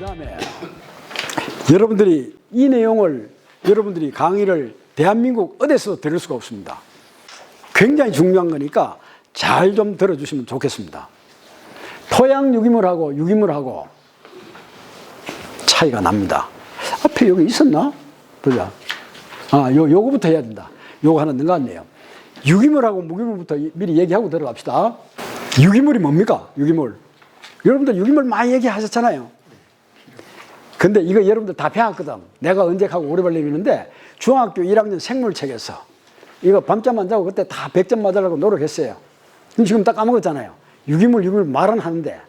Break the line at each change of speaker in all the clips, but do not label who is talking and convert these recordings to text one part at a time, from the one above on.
그다음에 여러분들이 이 내용을 여러분들이 강의를 대한민국 어디서도 들을 수가 없습니다. 굉장히 중요한 거니까 잘 좀 들어주시면 좋겠습니다. 토양 유기물하고 유기물하고 차이가 납니다. 앞에 여기 있었나? 보자. 요거부터 해야 된다. 요거 하나 넘어갔네요. 유기물하고 무기물부터 미리 얘기하고 들어갑시다. 유기물이 뭡니까? 유기물. 여러분들 유기물 많이 얘기하셨잖아요. 근데 이거 여러분들 다 배웠거든. 내가 언제 하고 오래 걸리는데 중학교 1학년 생물책에서 이거 밤잠 안 자고 그때 다 100점 맞으려고 노력했어요. 근데 지금 다 까먹었잖아요. 유기물 말은 하는데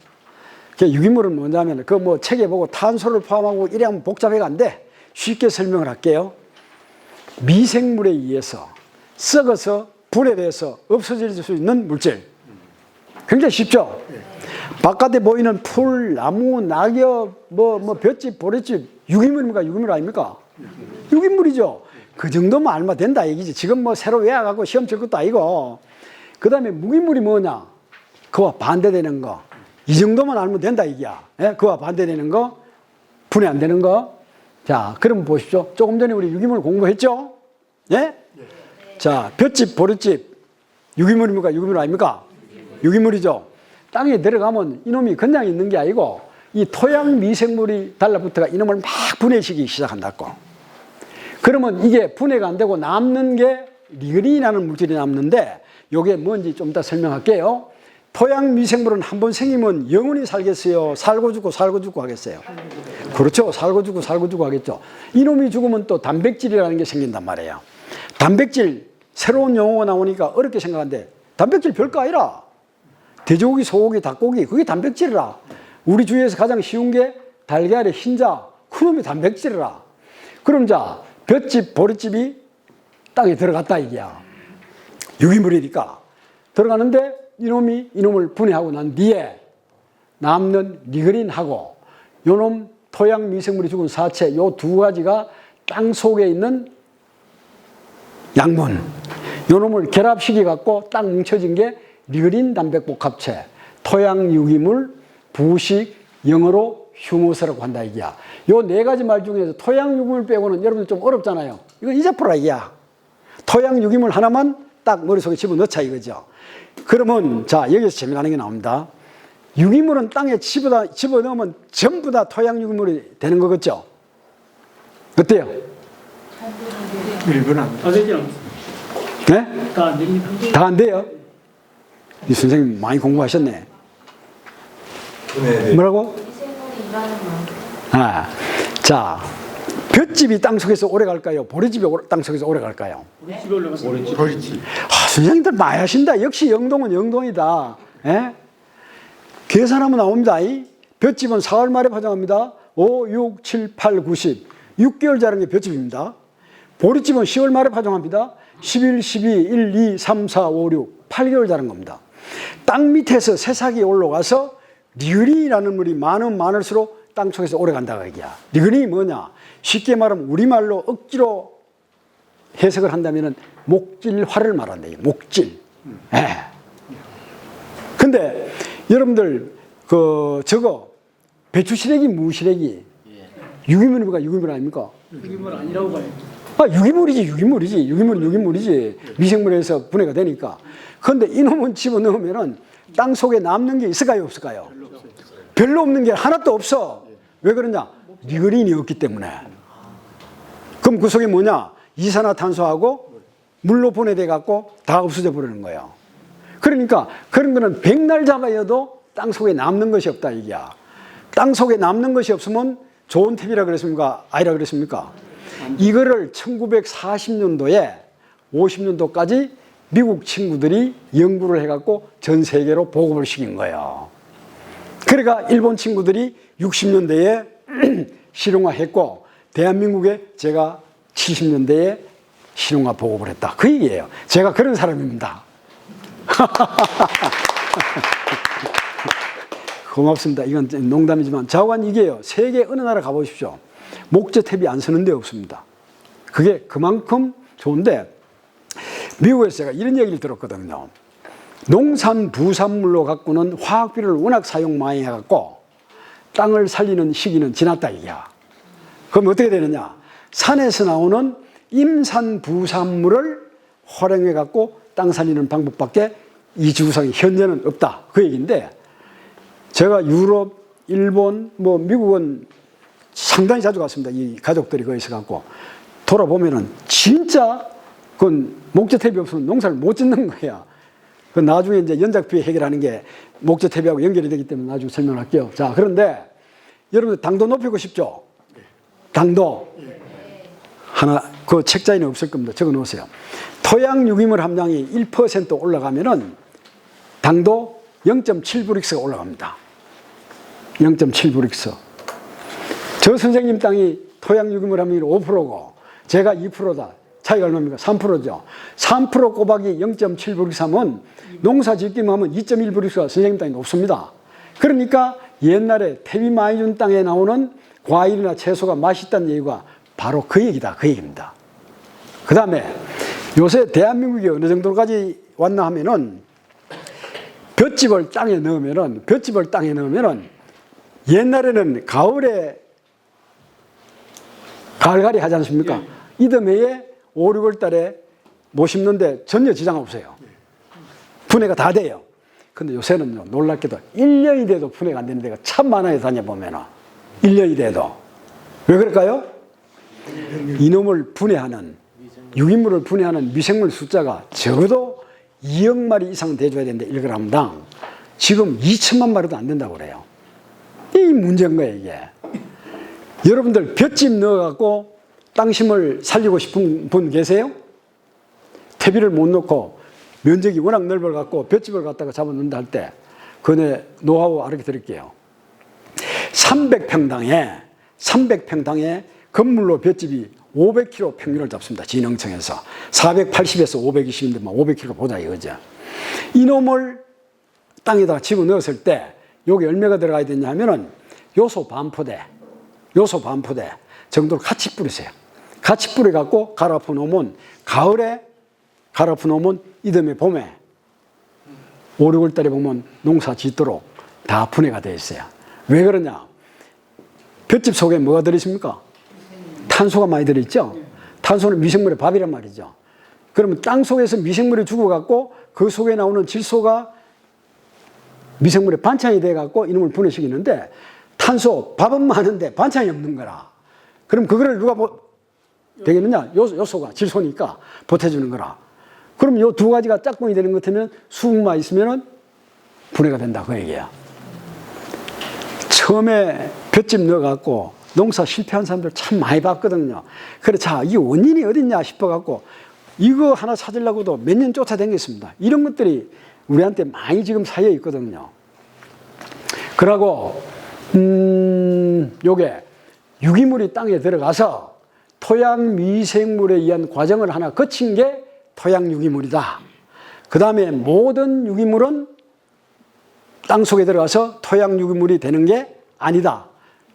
유기물은 뭐냐면 그 뭐 책에 보고 탄소를 포함하고 이래 하면 복잡해가 안 돼. 쉽게 설명을 할게요. 미생물에 의해서 썩어서 분해돼서 없어질 수 있는 물질. 굉장히 쉽죠? 바깥에 보이는 풀, 나무, 낙엽, 볏짚, 보리집 유기물입니까? 유기물 아닙니까? 유기물이죠. 그 정도면 알면 된다 얘기지. 지금 뭐 새로 외워갖고 시험 칠 것도 아니고. 그 다음에 무기물이 뭐냐? 그와 반대되는 거. 이 정도만 알면 된다 얘기야. 예? 그와 반대되는 거, 분해 안 되는 거. 자, 그럼 보십시오. 조금 전에 우리 유기물 공부했죠? 예? 자, 볏짚, 보리집 유기물입니까? 유기물 아닙니까? 유기물이죠. 땅에 들어가면 이놈이 그냥 있는 게 아니고 이 토양 미생물이 달라붙어가 이놈을 막 분해시키기 시작한다고. 그러면 이게 분해가 안 되고 남는 게 리그닌이라는 물질이 남는데 이게 뭔지 좀 이따 설명할게요. 토양 미생물은 한 번 생기면 영원히 살겠어요? 살고 죽고 하겠어요? 그렇죠. 살고 죽고 하겠죠. 이놈이 죽으면 또 단백질이라는 게 생긴단 말이에요. 단백질, 새로운 용어가 나오니까 어렵게 생각하는데 단백질 별거 아니라 돼지고기, 소고기, 닭고기 그게 단백질이라. 우리 주위에서 가장 쉬운 게 달걀의 흰자, 그놈이 단백질이라. 그럼 자, 볏짚, 보리집이 땅에 들어갔다 이게야. 유기물이니까. 들어가는데 이놈을 분해하고 난 뒤에 남는 리그린하고 요놈 토양 미생물이 죽은 사체 요 두 가지가 땅 속에 있는 양분 요놈을 결합시켜 갖고 딱 뭉쳐진 게 리그린 단백복합체, 토양 유기물, 부식, 영어로 휴무스라고 한다 이게야. 요 네 가지 말 중에서 토양 유기물 빼고는 여러분들 좀 어렵잖아요. 이거 잊어버라 이게야. 토양 유기물 하나만 딱 머릿속에 집어넣자 이거죠. 그러면 자, 여기서 재미나는 게 나옵니다. 유기물은 땅에 집어넣으면 전부 다 토양 유기물이 되는 거겠죠? 어때요?
일부는 안 되지 않습니다.
네?
다 안 됩니다.
다 안 돼요? 이 선생님 많이 공부하셨네.
네.
뭐라고? 자, 볏짚이 땅속에서 오래 갈까요? 보리집이 땅속에서 오래 갈까요?
집에 올라가서
보리집.
선생님들 많이 하신다. 역시 영동은 영동이다. 예? 계산하면 나옵니다. 볏짚은 4월 말에 파종합니다. 5, 6, 7, 8, 9, 10. 6개월 자란 게 볏짚입니다. 보리집은 10월 말에 파종합니다. 11, 12, 1, 2, 3, 4, 5, 6. 8개월 자란 겁니다. 땅 밑에서 새싹이 올라가서 리그린이라는 물이 많을수록 땅 속에서 오래 간다고 얘기야. 리그린이 뭐냐? 쉽게 말하면 우리말로 억지로 해석을 한다면 목질화를 말한다. 목질. 예. 근데 여러분들 저거 배추시래기, 무시래기 유기물입니까? 유기물 아닙니까?
유기물 아니라고 봐요.
유기물이지. 유기물은 유기물이지. 미생물에서 분해가 되니까. 그런데 이놈은 집어넣으면은 땅 속에 남는 게 있을까요? 없을까요? 별로 없는 게 하나도 없어. 왜 그러냐? 리그린이 없기 때문에. 그럼 그 속에 뭐냐? 이산화탄소하고 물로 분해돼 갖고 다 없어져 버리는 거예요. 그러니까 그런 거는 백날 잡아여도 땅 속에 남는 것이 없다 이게야. 땅 속에 남는 것이 없으면 좋은 탭이라 그랬습니까? 아니라 그랬습니까? 이거를 1940년도에 50년도까지 미국 친구들이 연구를 해갖고 전 세계로 보급을 시킨 거예요. 그러니까 일본 친구들이 60년대에 실용화했고 대한민국에 제가 70년대에 실용화 보급을 했다. 그 얘기예요. 제가 그런 사람입니다. 고맙습니다. 이건 농담이지만 자관 이게요. 세계 어느 나라 가보십시오. 목재 탭이 안 쓰는 데 없습니다. 그게 그만큼 좋은데 미국에서 제가 이런 얘기를 들었거든요. 농산 부산물로 갖고는 화학비료를 워낙 사용 많이 해갖고 땅을 살리는 시기는 지났다 이거야. 그럼 어떻게 되느냐? 산에서 나오는 임산부산물을 활용해 갖고 땅 살리는 방법밖에 이 지구상에 현재는 없다. 그 얘기인데, 제가 유럽, 일본, 미국은 상당히 자주 갔습니다. 이 가족들이 거기서 갖고 돌아보면은 진짜 그건 목재탭이 없으면 농사를 못 짓는 거야. 그 나중에 이제 연작비 해결하는 게 목재탭하고 연결이 되기 때문에 나중에 설명할게요. 자, 그런데 여러분들 당도 높이고 싶죠? 당도. 하나, 그 책자에는 없을 겁니다. 적어 놓으세요. 토양 유기물 함량이 1% 올라가면은 당도 0.7브릭스가 올라갑니다. 0.7브릭스. 저 선생님 땅이 토양 유기물 함량이 5%고 제가 2%다. 차이가 얼마입니까? 3%죠. 3% 곱하기 0.7브릭스 하면 농사 짓기만 하면 2.1브릭스가 선생님 땅이 높습니다. 그러니까 옛날에 태비 많이 준 땅에 나오는 과일이나 채소가 맛있다는 얘기가 바로 그 얘기다. 그 얘기입니다. 그 다음에 요새 대한민국이 어느 정도까지 왔나 하면은 볏짚을 땅에 넣으면은 옛날에는 가을에 가을가리 하지 않습니까? 이듬해에 5, 6월 달에 못 심는데 전혀 지장 없어요. 분해가 다 돼요. 근데 요새는요, 놀랍게도 1년이 돼도 분해가 안 되는 데가 참 많아요, 다녀보면은. 1년이 돼도. 왜 그럴까요? 이놈을 분해하는, 유기물을 분해하는 미생물 숫자가 적어도 2억 마리 이상 돼줘야 되는데 1g당 지금 2천만 마리도 안 된다고 그래요. 이 문제인 거예요, 이게. 여러분들 볏짚 넣어갖고 땅심을 살리고 싶은 분 계세요? 퇴비를 못 넣고 면적이 워낙 넓어갖고 볏짚을 갖다가 잡아 넣는다 할 때 그네 노하우 알려 드릴게요. 300평당에 건물로 볏짚이 500kg 평균을 잡습니다. 진흥청에서. 480에서 520인데 500kg 보자 이거죠. 이놈을 땅에다가 집어넣었을 때 여기 열매가 들어가야 되냐 하면은 요소 반포대 정도를 같이 뿌리세요. 같이 뿌려갖고 갈아엎어 놓으면 가을에 갈아엎어 놓으면 이듬해 봄에 5, 6월 달에 보면 농사 짓도록 다 분해가 되어 있어요. 왜 그러냐? 볏짚 속에 뭐가 들어있습니까? 탄소가 많이 들어있죠? 탄소는 미생물의 밥이란 말이죠. 그러면 땅 속에서 미생물이 죽어갖고 그 속에 나오는 질소가 미생물의 반찬이 돼갖고 이놈을 분해시키는데 탄소, 밥은 많은데 반찬이 없는 거라. 그럼 그거를 누가 되겠느냐? 요소가 질소니까 보태주는 거라. 그럼 요 두 가지가 짝꿍이 되는 것 같으면 수분만 있으면 분해가 된다. 그 얘기야. 처음에 볏짚 넣어갖고 농사 실패한 사람들 참 많이 봤거든요. 그래, 자, 이 원인이 어딨냐 싶어갖고 이거 하나 찾으려고도 몇 년 쫓아다녔습니다. 이런 것들이 우리한테 많이 지금 쌓여 있거든요. 그러고, 요게 유기물이 땅에 들어가서 토양 미생물에 의한 과정을 하나 거친 게 토양 유기물이다. 그 다음에 모든 유기물은 땅 속에 들어가서 토양 유기물이 되는 게 아니다.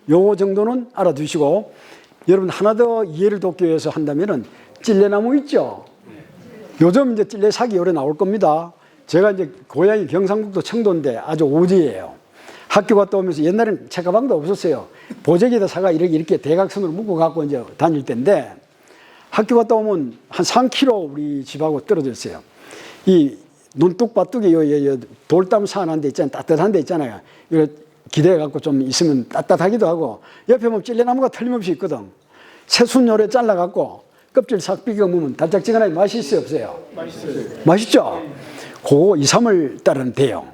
요 정도는 알아두시고, 여러분 하나 더 이해를 돕기 위해서 한다면은 찔레나무 있죠? 요즘 이제 찔레 사기 오래 나올 겁니다. 제가 이제 고향이 경상북도 청도인데 아주 오지예요. 학교 갔다 오면서 옛날에는 책가방도 없었어요. 보재기에다 사가 이렇게 대각선으로 묶어 갖고 이제 다닐 때인데 학교 갔다 오면 한 3km 우리 집하고 떨어져 있어요. 이 눈뚝바뚝이 돌담 산한 데 있잖아요. 따뜻한 데 있잖아요. 이거 기대해 갖고 좀 있으면 따뜻하기도 하고 옆에 보면 찔레나무가 틀림없이 있거든. 새순 요래 잘라 갖고 껍질 싹 비겨 먹으면 달짝지근하게 맛이 있어요, 없어요?
맛있어요.
맛있죠? 그거 2, 3월 달은 돼요.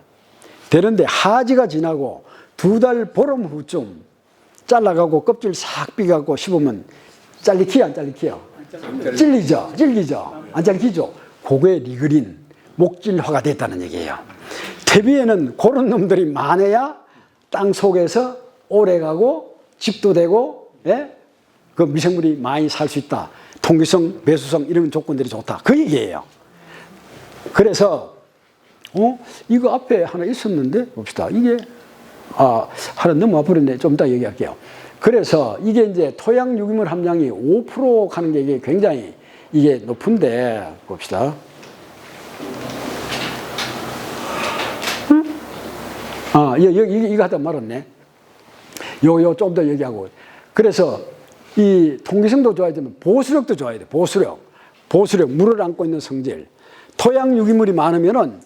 되는데 하지가 지나고 2달 보름 후쯤 잘라가고 껍질 싹 비갖고 씹으면 잘리키요, 안 잘리키요? 찔리죠? 안 잘리키죠? 그게 리그린, 목질화가 됐다는 얘기예요. 퇴비에는 그런 놈들이 많아야 땅 속에서 오래 가고 집도 되고, 예? 그 미생물이 많이 살 수 있다. 통기성, 배수성 이런 조건들이 좋다. 그 얘기예요. 그래서 이거 앞에 하나 있었는데 봅시다. 이게 하나 너무 와버렸네. 좀 이따 얘기할게요. 그래서 이게 이제 토양 유기물 함량이 5% 가는 게 이게 굉장히 이게 높은데 봅시다. 이거 하다 말았네. 요 좀 더 얘기하고. 그래서 이 통기성도 좋아야 되면 보수력도 좋아야 돼. 보수력, 물을 안고 있는 성질. 토양 유기물이 많으면은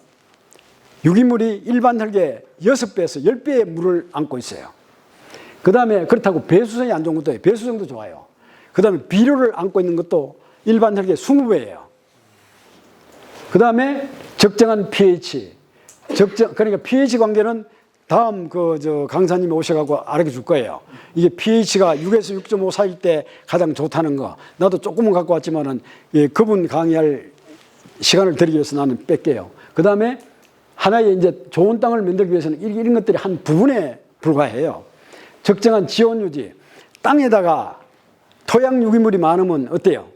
유기물이 일반 흙의 6배에서 10배의 물을 안고 있어요. 그 다음에 그렇다고 배수성이 안 좋은 것도 해요. 배수성도 좋아요. 그 다음에 비료를 안고 있는 것도 일반 흙의 20배예요. 그 다음에 적정한 pH. 그러니까 pH 관계는 다음 강사님이 오셔가지고 알려줄 거예요. 이게 pH가 6에서 6.5 사이일 때 가장 좋다는 거. 나도 조금은 갖고 왔지만은, 예, 그분 강의할 시간을 드리기 위해서 나는 뺄게요. 그 다음에 하나의 이제 좋은 땅을 만들기 위해서는 이런 것들이 한 부분에 불과해요. 적정한 지온 유지. 땅에다가 토양 유기물이 많으면 어때요?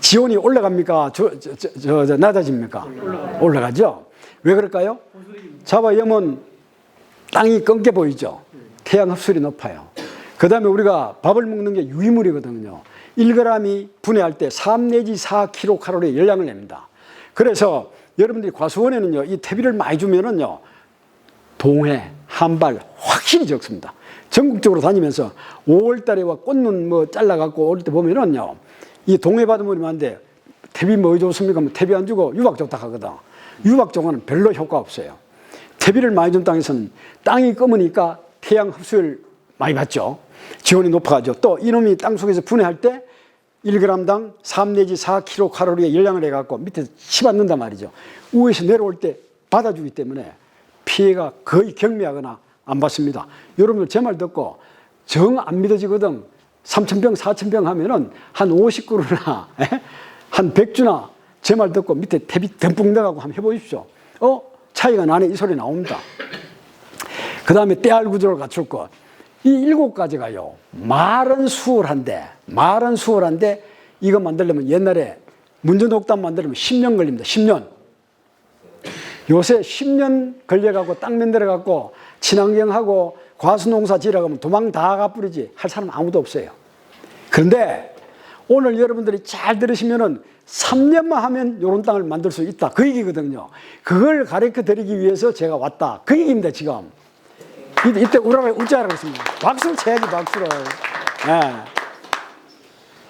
지온이 올라갑니까? 낮아집니까? 올라가죠? 왜 그럴까요? 잡아여면 땅이 꺾여 보이죠? 태양 흡수율이 높아요. 그 다음에 우리가 밥을 먹는 게 유기물이거든요. 1g이 분해할 때 3 내지 4kcal의 열량을 냅니다. 그래서 여러분들이 과수원에는요, 이 퇴비를 많이 주면은요, 동해, 한발 확실히 적습니다. 전국적으로 다니면서 5월달에 꽃눈 뭐 잘라갖고 올 때 보면은요, 이 동해 바닷물이 많은데 퇴비 뭐 좋습니까? 퇴비 안 주고 유박 좋다 하거든. 유박 좋은 별로 효과 없어요. 퇴비를 많이 준 땅에서는 땅이 검으니까 태양 흡수율 많이 받죠. 지온이 높아가죠. 또 이놈이 땅 속에서 분해할 때 1g당 3 내지 4kcal의 열량을 해갖고 밑에서 치받는단 말이죠. 위에서 내려올 때 받아주기 때문에 피해가 거의 경미하거나 안 받습니다. 여러분들 제 말 듣고 정 안 믿어지거든. 3,000병, 4,000병 하면은 한 50그루나 한 100주나 제 말 듣고 밑에 퇴비 듬뿍 넣어가고 한번 해보십시오. 차이가 나네. 이 소리 나옵니다. 그 다음에 때알 구조를 갖출 것. 이 7가지가요. 말은 수월한데 이거 만들려면 옛날에 문전옥담 만들려면 10년 걸립니다. 10년. 요새 10년 걸려갖고 땅 만들어갖고 친환경하고 과수농사 지으라고 도망 다 가버리지 할 사람 아무도 없어요. 그런데 오늘 여러분들이 잘 들으시면은 3년만 하면 이런 땅을 만들 수 있다. 그 얘기거든요. 그걸 가르쳐 드리기 위해서 제가 왔다. 그 얘기입니다, 지금. 이때 울자라고 했습니다. 박수를 쳐야지, 박수를. 네.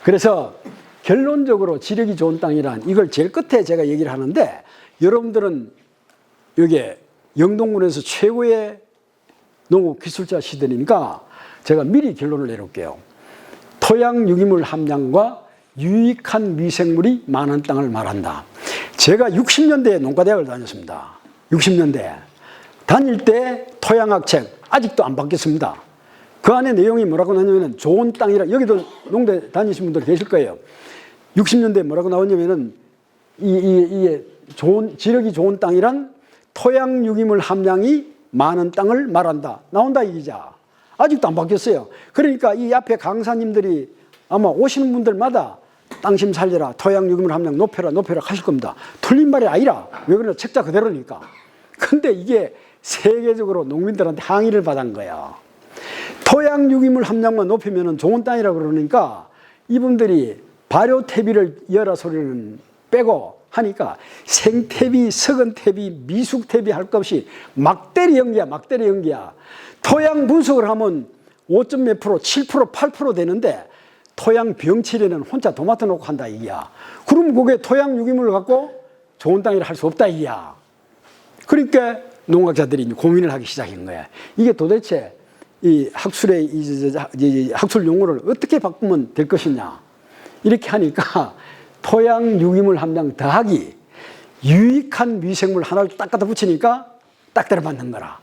그래서 결론적으로 지력이 좋은 땅이란 이걸 제일 끝에 제가 얘기를 하는데 여러분들은 여기에 영동군에서 최고의 농업 기술자 시대니까 제가 미리 결론을 내놓을게요. 토양 유기물 함량과 유익한 미생물이 많은 땅을 말한다. 제가 60년대에 농가대학을 다녔습니다. 60년대. 다닐 때 토양학책 아직도 안 바뀌었습니다. 그 안에 내용이 뭐라고 나오냐면 좋은 땅이라, 여기도 농대 다니신 분들 계실 거예요. 60년대에 뭐라고 나오냐면은 지력이 좋은 땅이란 토양 유기물 함량이 많은 땅을 말한다. 나온다 이 기자. 아직도 안 바뀌었어요. 그러니까 이 앞에 강사님들이 아마 오시는 분들마다 땅심 살려라, 토양 유기물 함량 높여라 하실 겁니다. 틀린 말이 아니라, 왜 그러냐, 책자 그대로니까. 근데 이게 세계적으로 농민들한테 항의를 받은 거예요. 토양 유기물 함량만 높이면 좋은 땅이라고 그러니까 이분들이 발효 퇴비를 열어 소리는 빼고 하니까 생퇴비, 석은 퇴비, 미숙 퇴비 할 것 없이 막대리 연기야. 토양 분석을 하면 5점 몇 프로, 7%, 8% 되는데 토양 병치레는 혼자 도맡아 놓고 한다 이게야. 그럼 그게 토양 유기물을 갖고 좋은 땅이라 할 수 없다 이게야. 그러니까 농학자들이 고민을 하기 시작한 거야. 이게 도대체 이 학술 용어를 어떻게 바꾸면 될 것이냐. 이렇게 하니까 토양 유기물 함량 더하기 유익한 미생물 하나를 딱 갖다 붙이니까 딱 들어맞는 거라.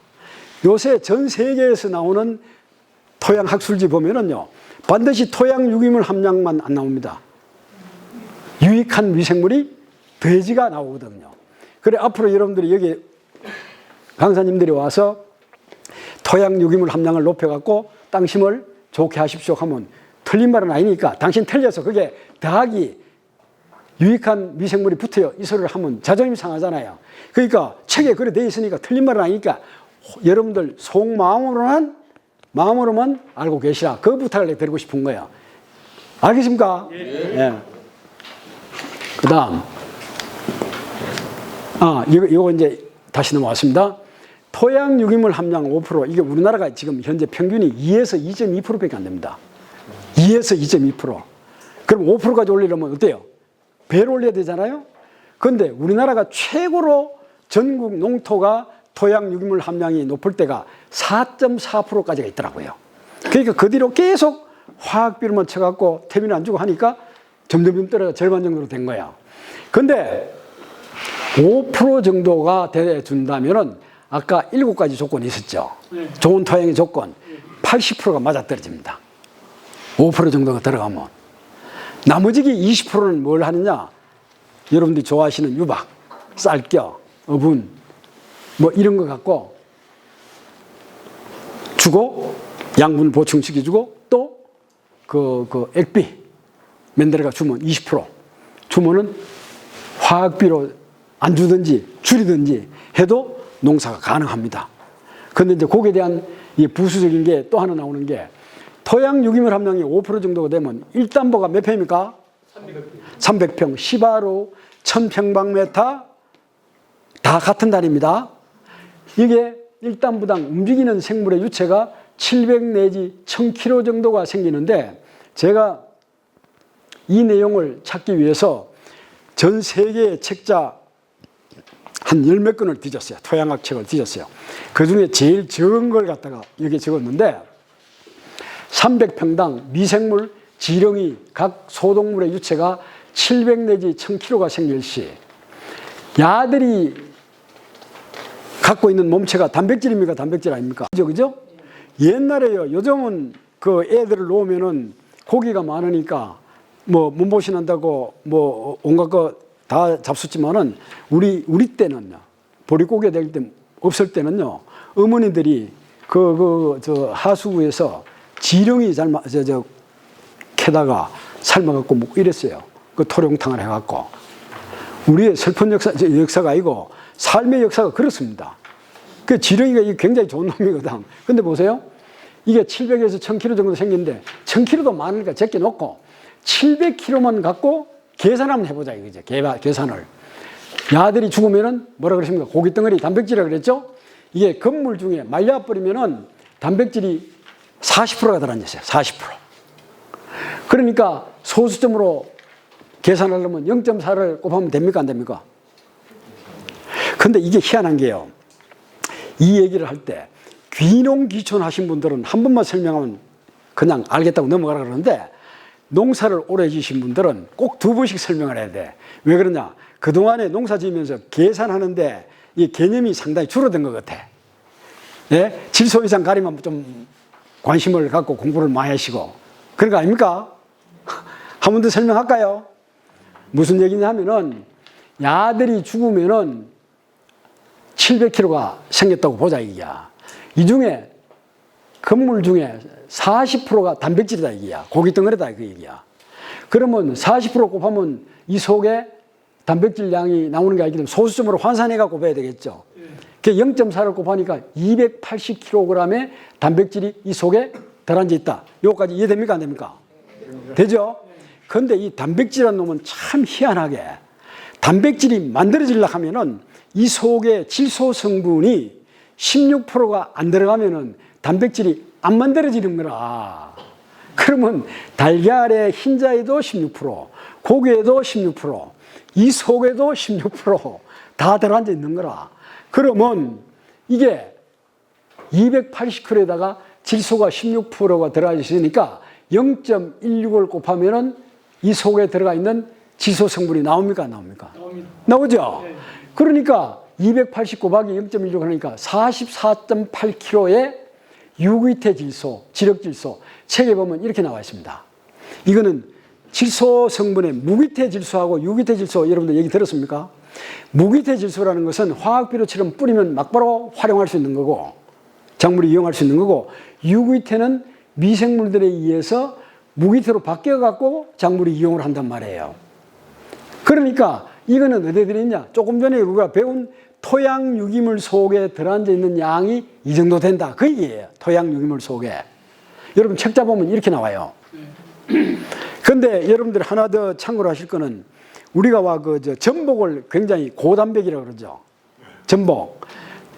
요새 전 세계에서 나오는 토양 학술지 보면은요, 반드시 토양 유기물 함량만 안 나옵니다. 유익한 미생물이 돼지가 나오거든요. 그래, 앞으로 여러분들이 여기 강사님들이 와서 토양 유기물 함량을 높여갖고 땅심을 좋게 하십시오 하면 틀린 말은 아니니까, 당신 틀려서 그게 더하기 유익한 미생물이 붙어요 이 소리를 하면 자존심 상하잖아요. 그러니까 책에 그래 돼 있으니까 틀린 말은 아니니까 여러분들 속마음으로만 알고 계시라, 그 부탁을 드리고 싶은 거예요. 알겠습니까? 예. 그 다음 이거 이제 다시 넘어왔습니다. 토양 유기물 함량 5%, 이게 우리나라가 지금 현재 평균이 2에서 2.2%밖에 안 됩니다. 2에서 2.2%. 그럼 5%까지 올리려면 어때요? 배를 올려야 되잖아요? 그런데 우리나라가 최고로 전국 농토가 토양 유기물 함량이 높을 때가 4.4%까지가 있더라고요. 그러니까 그 뒤로 계속 화학비료만 쳐갖고 태빈을 안 주고 하니까 점점 떨어져 절반 정도로 된 거야. 근데 5% 정도가 돼준다면은 아까 7가지 조건이 있었죠.
네.
좋은 토양의 조건. 80%가 맞아떨어집니다. 5% 정도가 들어가면. 나머지 20%는 뭘 하느냐? 여러분들이 좋아하시는 유박, 쌀겨, 어분, 뭐 이런 거 갖고 주고, 양분 보충시켜주고, 또 그 액비, 맨들어가 주면 20% 주면은 화학비로 안 주든지 줄이든지 해도 농사가 가능합니다. 그런데 이제 거기에 대한 이 부수적인 게 또 하나 나오는 게 토양 유기물 함량이 5% 정도가 되면 일단보가 몇 평입니까? 300평. 시바로 1000평방미터 다 같은 단위입니다. 이게 일단부당 움직이는 생물의 유체가 700 내지 1000kg 정도가 생기는데 제가 이 내용을 찾기 위해서 전 세계의 책자 한 10몇 권을 뒤졌어요. 토양학 책을 뒤졌어요. 그 중에 제일 적은 걸 갖다가 여기 적었는데 300평당 미생물, 지렁이, 각 소동물의 유체가 700 내지 1000kg가 생길 시 야들이 갖고 있는 몸체가 단백질입니까? 단백질 아닙니까? 그죠? 옛날에요. 요즘은 그 애들을 놓으면은 고기가 많으니까 뭐 문보신한다고 뭐 온갖 거 다 잡숫지만은 우리 때는요. 보릿고개 될 때 없을 때는요. 어머니들이 저 하수구에서 지렁이 캐다가 삶아갖고 먹고 이랬어요. 그 토룡탕을 해갖고. 우리의 슬픈 역사가 아니고 삶의 역사가 그렇습니다. 그 지렁이가 굉장히 좋은 놈이거든. 근데 보세요. 이게 700에서 1000kg 정도 생기는데 1000kg도 많으니까 적게 놓고 700kg만 갖고 계산하면 해보자 이거죠. 계산을. 야들이 죽으면은 뭐라 그러십니까? 고기덩어리 단백질이라고 그랬죠? 이게 건물 중에 말려버리면은 단백질이 40%가 들어앉았어요. 40%. 그러니까 소수점으로 계산하려면 0.4를 곱하면 됩니까? 안 됩니까? 근데 이게 희한한 게요. 이 얘기를 할 때 귀농귀촌 하신 분들은 한 번만 설명하면 그냥 알겠다고 넘어가라 그러는데 농사를 오래 지신 분들은 꼭 2번씩 설명을 해야 돼. 왜 그러냐? 그동안에 농사 지으면서 계산하는데 이 개념이 상당히 줄어든 것 같아. 예? 질소 이상 가리면 좀 관심을 갖고 공부를 많이 하시고. 그런 거 아닙니까? 한 번 더 설명할까요? 무슨 얘기냐 하면은 야들이 죽으면은 700kg가 생겼다고 보자 이게야. 이 중에 건물 중에 40%가 단백질이다 이게야. 고기 덩어리다 그 얘기야. 그러면 40% 곱하면 이 속에 단백질 양이 나오는 게 아니기 때문에 소수점으로 환산해 갖고 곱해야 되겠죠. 그 0.4를 곱하니까 280kg의 단백질이 이 속에 들어앉아 있다. 요거까지 이해됩니까? 안 됩니까? 되죠? 그런데 이 단백질이라는 놈은 참 희한하게 단백질이 만들어지려고 하면은 이 속에 질소 성분이 16%가 안 들어가면은 단백질이 안 만들어지는 거라. 그러면 달걀의 흰자에도 16%, 고기에도 16%, 이 속에도 16%다 들어앉아 있는 거라. 그러면 이게 280kg에다가 질소가 16%가 들어가 있으니까 0.16을 곱하면은 이 속에 들어가 있는 질소 성분이 나옵니까? 안 나옵니까?
나옵니다.
나오죠?
네.
그러니까 280 곱하기 0.16 하니까 44.8kg의 유기태 질소, 지력질소 책에 보면 이렇게 나와 있습니다. 이거는 질소 성분의 무기태 질소하고 유기태 질소 여러분들 얘기 들었습니까? 무기태 질소라는 것은 화학비료처럼 뿌리면 막바로 활용할 수 있는 거고 작물이 이용할 수 있는 거고 유기태는 미생물들에 의해서 무기태로 바뀌어갖고 작물이 이용을 한단 말이에요. 그러니까 이거는 어디에 들어있냐? 조금 전에 우리가 배운 토양 유기물 속에 들어앉아 있는 양이 이 정도 된다. 그 얘기예요. 토양 유기물 속에. 여러분 책자 보면 이렇게 나와요. 그런데 여러분들 하나 더 참고로 하실 거는 우리가 전복을 굉장히 고단백이라고 그러죠. 전복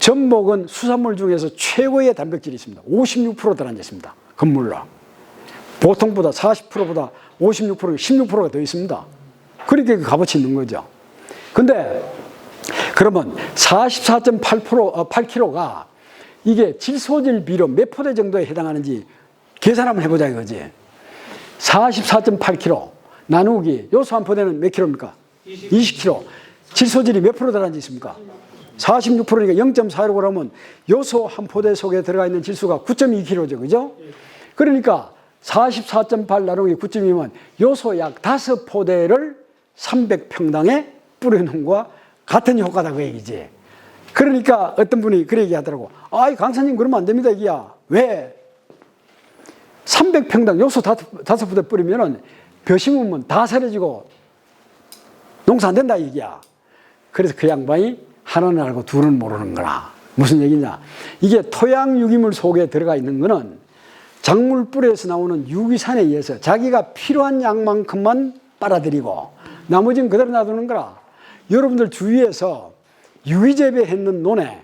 전복은 수산물 중에서 최고의 단백질이 있습니다. 56% 들어앉아 있습니다. 건물로. 보통보다 40%보다 56%, 16%가 더 있습니다. 그러니까 그 값어치 있는 거죠. 근데 그러면 44.8kg가 이게 질소질 비료 몇 포대 정도에 해당하는지 계산 한번 해보자 이거지. 44.8kg 나누기 요소 한 포대는 몇 킬로입니까? 20kg. 질소질이 몇 프로 들어간지 있습니까? 46%니까 0.4로 그러면 요소 한 포대 속에 들어가 있는 질소가 9.2kg죠. 그죠? 그러니까 44.8 나누기 9.2면 요소 약 5포대를 300평당에 뿌려놓은 거와 같은 효과다 그 얘기지. 그러니까 어떤 분이 그래 얘기하더라고. 아이 강사님 그러면 안 됩니다 이기야. 왜? 300평당 요소 5포대 뿌리면은 벼 심으면 다 사라지고 농사 안 된다 이기야. 그래서 그 양반이 하나는 알고 둘은 모르는 거라. 무슨 얘기냐? 이게 토양 유기물 속에 들어가 있는 거는 작물 뿌리에서 나오는 유기산에 의해서 자기가 필요한 양만큼만 빨아들이고 나머지는 그대로 놔두는 거라. 여러분들 주위에서 유기재배했는 논에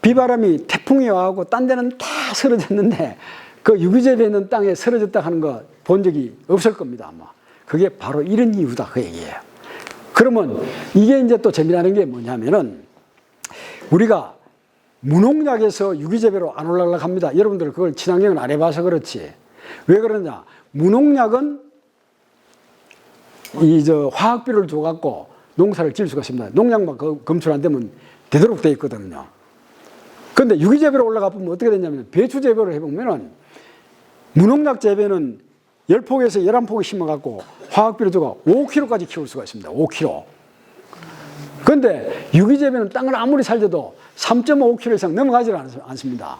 비바람이 태풍이 와고 딴 데는 다 쓰러졌는데 그 유기재배했는 땅에 쓰러졌다 하는 거 본 적이 없을 겁니다 아마. 그게 바로 이런 이유다 그 얘기예요. 그러면 이게 이제 또 재미나는 게 뭐냐면은 우리가 무농약에서 유기재배로 안 올라가려고 합니다. 여러분들 그걸 친환경을 안 해봐서 그렇지. 왜 그러냐? 무농약은 화학비료를 줘갖고 농사를 지을 수가 있습니다. 농약만 검출 안 되면 되도록 돼 있거든요. 그런데 유기재배로 올라가 보면 어떻게 되냐면 배추 재배를 해보면은 무농약 재배는 10폭에서 11폭을 심어갖고 화학비료 줘가 5kg까지 키울 수가 있습니다. 5kg. 그런데 유기재배는 땅을 아무리 살려도 3.5kg 이상 넘어가지 않습니다.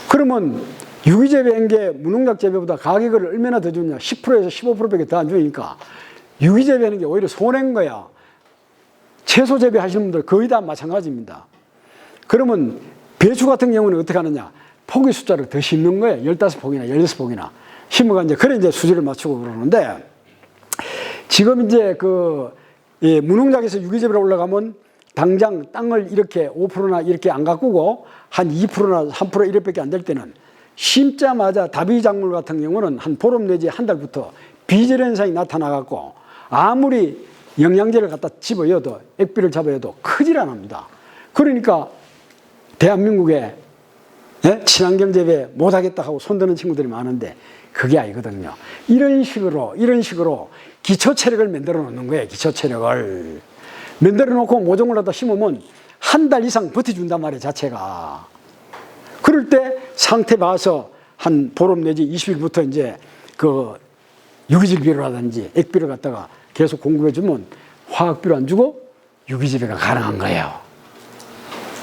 그러면 유기재배한 게 무농약 재배보다 가격을 얼마나 더 주냐? 10%에서 15%밖에 더 안 주니까 유기재배하는 게 오히려 손해인 거야. 채소 재배하시는 분들 거의 다 마찬가지입니다. 그러면 배추 같은 경우는 어떻게 하느냐? 포기 숫자를 더 심는 거예요. 15폭이나 16폭이나. 심어가 그래 이제 수질을 맞추고 그러는데 지금 이제 무농약에서 유기재배로 올라가면 당장 땅을 이렇게 5%나 이렇게 안 가꾸고 한 2%나 3% 이렇게밖에 안 될 때는 심자마자 다비 작물 같은 경우는 한 보름 내지 한 달부터 비절 현상이 나타나갖고 아무리 영양제를 갖다 집어여도 액비를 잡아여도 크질 않습니다. 그러니까 대한민국에 친환경 재배 못하겠다 하고 손드는 친구들이 많은데 그게 아니거든요. 이런 식으로 기초 체력을 만들어 놓는 거예요. 기초 체력을 만들어 놓고 모종을 갖다 심으면 한 달 이상 버텨준단 말이에요. 자체가. 그럴 때 상태 봐서 한 보름 내지 20일부터 이제 유기질 비료라든지 액비를 갖다가 계속 공급해 주면 화학비료 안 주고 유기재배가 가능한 거예요.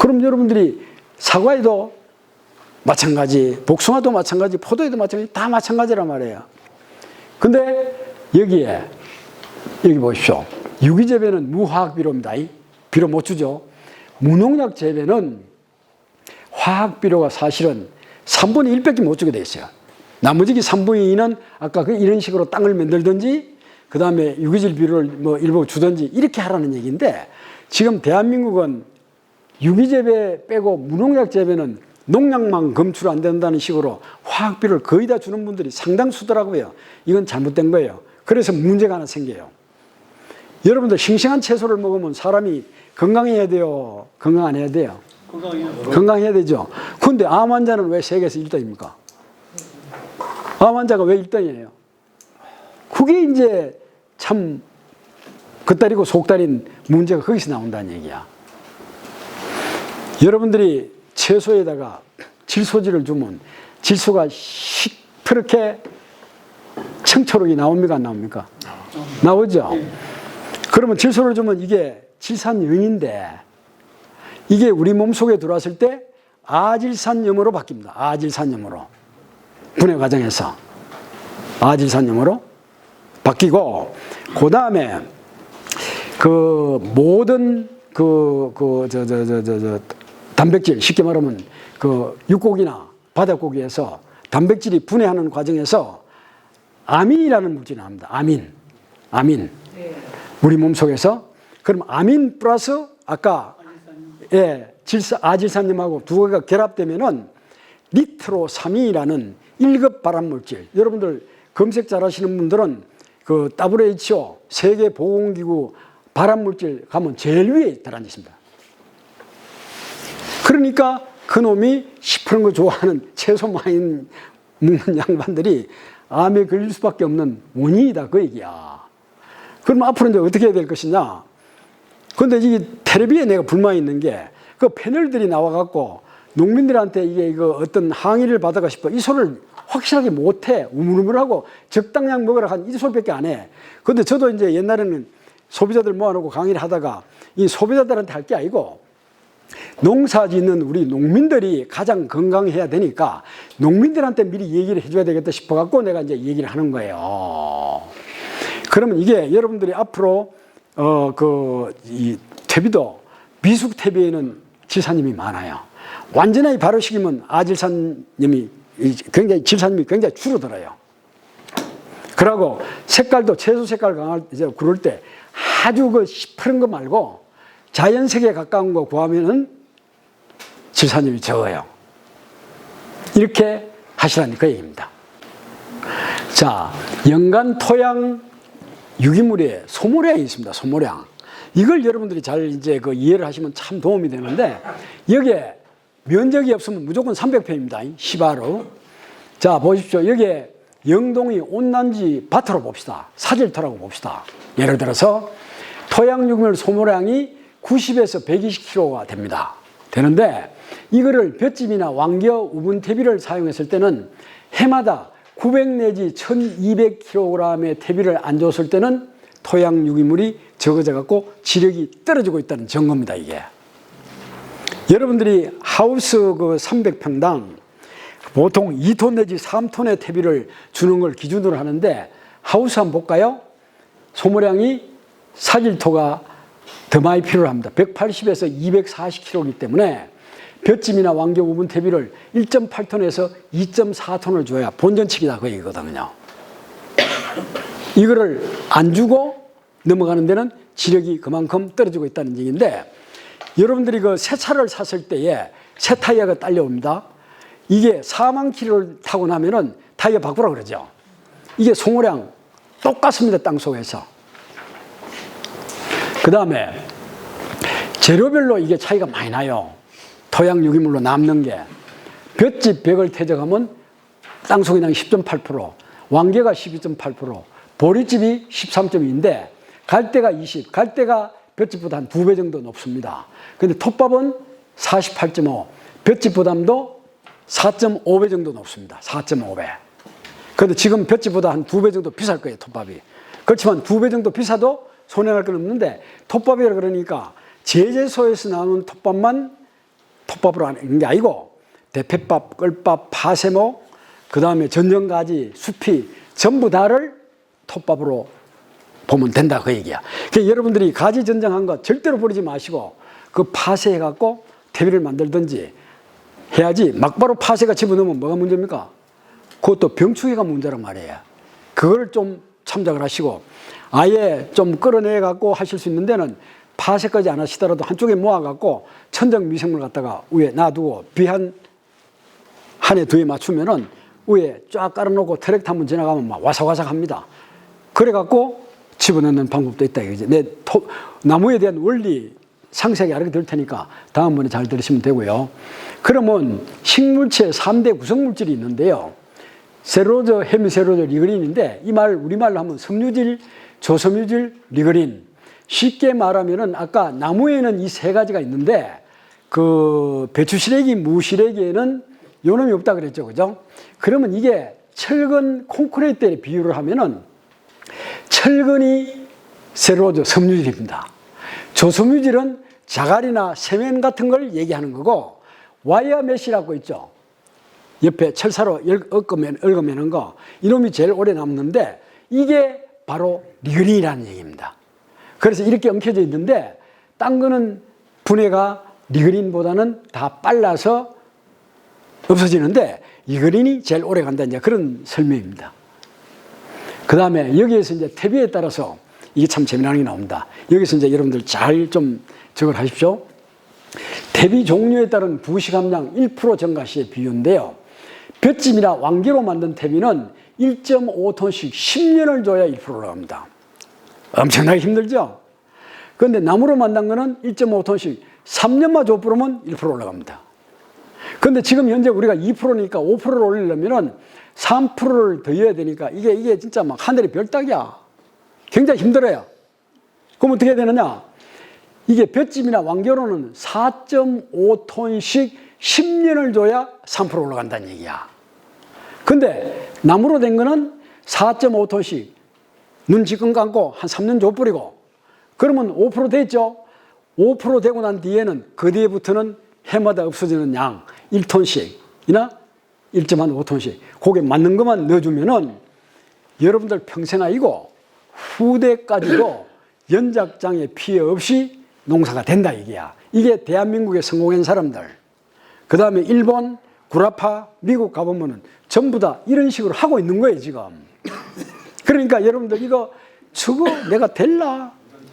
그럼 여러분들이 사과에도 마찬가지, 복숭아도 마찬가지, 포도에도 마찬가지, 다 마찬가지란 말이에요. 근데 여기 보십시오. 유기재배는 무화학비료입니다. 비료 못 주죠. 무농약 재배는 화학비료가 사실은 3분의 1밖에 못 주게 돼 있어요. 나머지 3분의 2는 아까 이런 식으로 땅을 만들든지 그 다음에 유기질 비료를 일부 주든지 이렇게 하라는 얘기인데 지금 대한민국은 유기재배 빼고 무농약 재배는 농약만 검출 안 된다는 식으로 화학비료를 거의 다 주는 분들이 상당수더라고요. 이건 잘못된 거예요. 그래서 문제가 하나 생겨요. 여러분들 싱싱한 채소를 먹으면 사람이 건강해야 돼요? 건강 안 해야 돼요? 건강해야 되죠. 그런데 암 환자는 왜 세계에서 1등입니까? 암 환자가 왜 1등이에요? 그게 이제 참 겉다리고 속다린 문제가 거기서 나온다는 얘기야. 여러분들이 채소에다가 질소질을 주면 질소가 시퍼렇게 청초록이 나옵니까? 안 나옵니까? 나오죠? 그러면 질소를 주면 이게 질산염인데 이게 우리 몸속에 들어왔을 때 아질산염으로 바뀝니다. 아질산염으로. 분해 과정에서. 아질산염으로 바뀌고, 그 다음에 모든 단백질, 쉽게 말하면 육고기나 바닷고기에서 단백질이 분해하는 과정에서 아민이라는 물질이 나옵니다. 아민. 우리 몸속에서 그럼 아민 플러스 아까 아질산염하고 두 개가 결합되면은 니트로사민이라는 1급 발암물질. 여러분들 검색 잘 하시는 분들은 그 WHO 세계보건기구 발암물질 가면 제일 위에 들어앉아 있습니다. 그러니까 그놈이 시푸른 거 좋아하는 채소 많이 먹는 양반들이 암에 걸릴 수밖에 없는 원인이다 그 얘기야. 그럼 앞으로 이제 어떻게 해야 될 것이냐. 그런데 이 텔레비에 내가 불만이 있는 게 그 패널들이 나와갖고 농민들한테 이거 어떤 항의를 받아가 싶어 이 소리를 확실하게 못해. 우물우물하고 적당량 먹으라 한 이 소리밖에 안 해. 그런데 저도 이제 옛날에는 소비자들 모아놓고 강의를 하다가 이 소비자들한테 할 게 아니고 농사 짓는 우리 농민들이 가장 건강해야 되니까 농민들한테 미리 얘기를 해줘야 되겠다 싶어갖고 내가 이제 얘기를 하는 거예요. 그러면 이게 여러분들이 앞으로 이 퇴비도 미숙 퇴비에는 질산염이 많아요. 완전히 바로 식이면 아질산염이 굉장히 질산염이 굉장히 줄어들어요. 그러고 색깔도 채소 색깔 강할 이제 그럴 때 아주 그 시퍼런 거 말고 자연색에 가까운 거 구하면은 질산염이 적어요. 이렇게 하시라는 그 얘기입니다. 자, 연간 토양 유기물에 소모량이 있습니다. 소모량. 이걸 여러분들이 잘 이제 그 이해를 하시면 참 도움이 되는데 여기에 면적이 없으면 무조건 300평입니다. 시바로. 자, 보십시오. 여기에 영동이 온난지 밭으로 봅시다. 사질토라고 봅시다. 예를 들어서 토양 유기물 소모량이 90에서 120kg가 됩니다. 되는데 이거를 볏짚이나 왕겨 우분 퇴비를 사용했을 때는 해마다 900 내지 1200kg의 퇴비를 안 줬을 때는 토양 유기물이 적어져 갖고 지력이 떨어지고 있다는 증거입니다. 이게 여러분들이 하우스 그 300평당 보통 2톤 내지 3톤의 퇴비를 주는 걸 기준으로 하는데 하우스 한번 볼까요? 소모량이 사질토가 더 많이 필요합니다. 180에서 240kg이기 때문에 볏짚이나 왕겨 우분 퇴비를 1.8톤에서 2.4톤을 줘야 본전치기다 그 얘기거든요. 이거를 안 주고 넘어가는 데는 지력이 그만큼 떨어지고 있다는 얘기인데 여러분들이 그 새 차를 샀을 때에 새 타이어가 딸려옵니다. 이게 4만 킬로를 타고 나면은 타이어 바꾸라 그러죠. 이게 소모량 똑같습니다. 땅속에서. 그 다음에 재료별로 이게 차이가 많이 나요. 토양 유기물로 남는 게 볏짚 100을 퇴적하면 땅속이랑 10.8%, 왕개가 12.8%, 보리집이 13.2인데 갈대가 20, 갈대가 볏짚보다 한 2배 정도 높습니다. 근데 톱밥은 48.5, 볏짚보다도 4.5배 정도 높습니다. 4.5배. 그런데 지금 볏짚보다 한 2배 정도 비쌀 거예요, 톱밥이. 그렇지만 2배 정도 비싸도 손해날 건 없는데 톱밥이라 그러니까 제재소에서 나오는 톱밥만 톱밥으로 하는 게 아니고 대패밥, 끌밥, 파세목, 그 다음에 전정가지, 수피 전부 다를 톱밥으로 보면 된다 그 얘기야. 그러니까 여러분들이 가지 전정한 거 절대로 버리지 마시고 그 파쇄해갖고 퇴비를 만들든지 해야지 막바로 파쇄가 집어넣으면 뭐가 문제입니까? 그것도 병충해가 문제란 말이에요. 그걸 좀 참작을 하시고 아예 좀 끌어내갖고 하실 수 있는 데는 파쇄까지 안 하시더라도 한쪽에 모아갖고 천정 미생물 갖다가 위에 놔두고 비 한 해 두 해 맞추면은 위에 쫙 깔아놓고 트랙터 한번 지나가면 막 와삭와삭 합니다. 그래갖고 집어넣는 방법도 있다 이거지. 나무에 대한 원리 상세하게 알려드릴 테니까 다음번에 잘 들으시면 되고요. 그러면 식물체 3대 구성물질이 있는데요. 세로제, 헤미세로제, 리그린인데 이 말 우리말로 하면 섬유질, 조섬유질, 리그린. 쉽게 말하면은 아까 나무에는 이 세 가지가 있는데 그 배추시래기, 무시래기에는 요놈이 없다 그랬죠. 그죠? 그러면 이게 철근 콘크리트에 비유를 하면은 철근이 세로제, 섬유질입니다. 조섬유질은 자갈이나 세면 같은 걸 얘기하는 거고 와이어 메시라고 있죠. 옆에 철사로 얽어매는 거 이놈이 제일 오래 남는데 이게 바로 리그린이라는 얘기입니다. 그래서 이렇게 엉켜져 있는데 딴 거는 분해가 리그린보다는 다 빨라서 없어지는데 리그린이 제일 오래 간다 이제 그런 설명입니다. 그 다음에 여기에서 이제 퇴비에 따라서 이게 참 재미나는 게 나옵니다. 여기서 이제 여러분들 잘 좀 적을 하십시오. 퇴비 종류에 따른 부식 함량 1% 증가 시의 비율인데요. 볏짚이나 왕개로 만든 퇴비는 1.5톤씩 10년을 줘야 1% 올라갑니다. 엄청나게 힘들죠? 그런데 나무로 만든 거는 1.5톤씩 3년만 줘 뿌리면 1% 올라갑니다. 그런데 지금 현재 우리가 2%니까 5%를 올리려면 3%를 더 해야 되니까 이게 진짜 막 하늘의 별 따기야. 굉장히 힘들어요. 그럼 어떻게 해야 되느냐? 이게 볏짚이나 왕개로는 4.5톤씩 10년을 줘야 3% 올라간다는 얘기야. 근데 나무로 된 거는 4.5톤씩 눈 지끈 감고 한 3년 줘 뿌리고 그러면 5% 됐죠? 5% 되고 난 뒤에는 그 뒤에부터는 해마다 없어지는 양 1톤씩이나 1.5톤씩 그게 맞는 것만 넣어주면은 여러분들 평생 아니고 후대까지도 연작장애 피해 없이 농사가 된다 얘기야. 이게 대한민국에 성공한 사람들. 그 다음에 일본, 구라파, 미국 가보면은 전부 다 이런 식으로 하고 있는 거예요 지금. 그러니까 여러분들 이거 저거 내가 될라?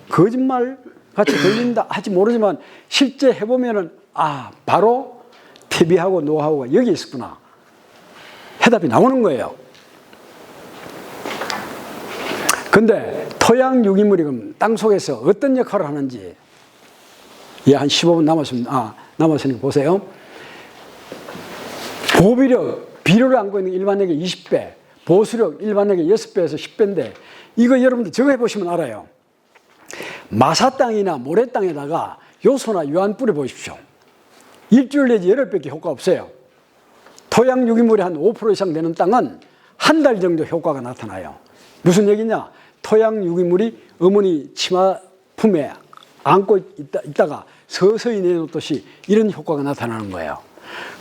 거짓말 같이 들린다 할지 모르지만 실제 해보면은 아 바로 퇴비하고 노하우가 여기 있었구나. 해답이 나오는 거예요. 근데 토양 유기물이 그럼 땅속에서 어떤 역할을 하는지 한 15분 남았으니까 보세요. 보비력, 비료를 안고 있는 일반액의 20배, 보수력 일반액의 6배에서 10배인데 이거 여러분들 저거 해보시면 알아요. 마사 땅이나 모래 땅에다가 요소나 유한 뿌려 보십시오. 일주일 내지 열흘밖에 효과 없어요. 토양 유기물이 한 5% 이상 되는 땅은 한 달 정도 효과가 나타나요. 무슨 얘기냐? 토양 유기물이 어머니 치마 품에 안고 있다가 서서히 내놓듯이 이런 효과가 나타나는 거예요.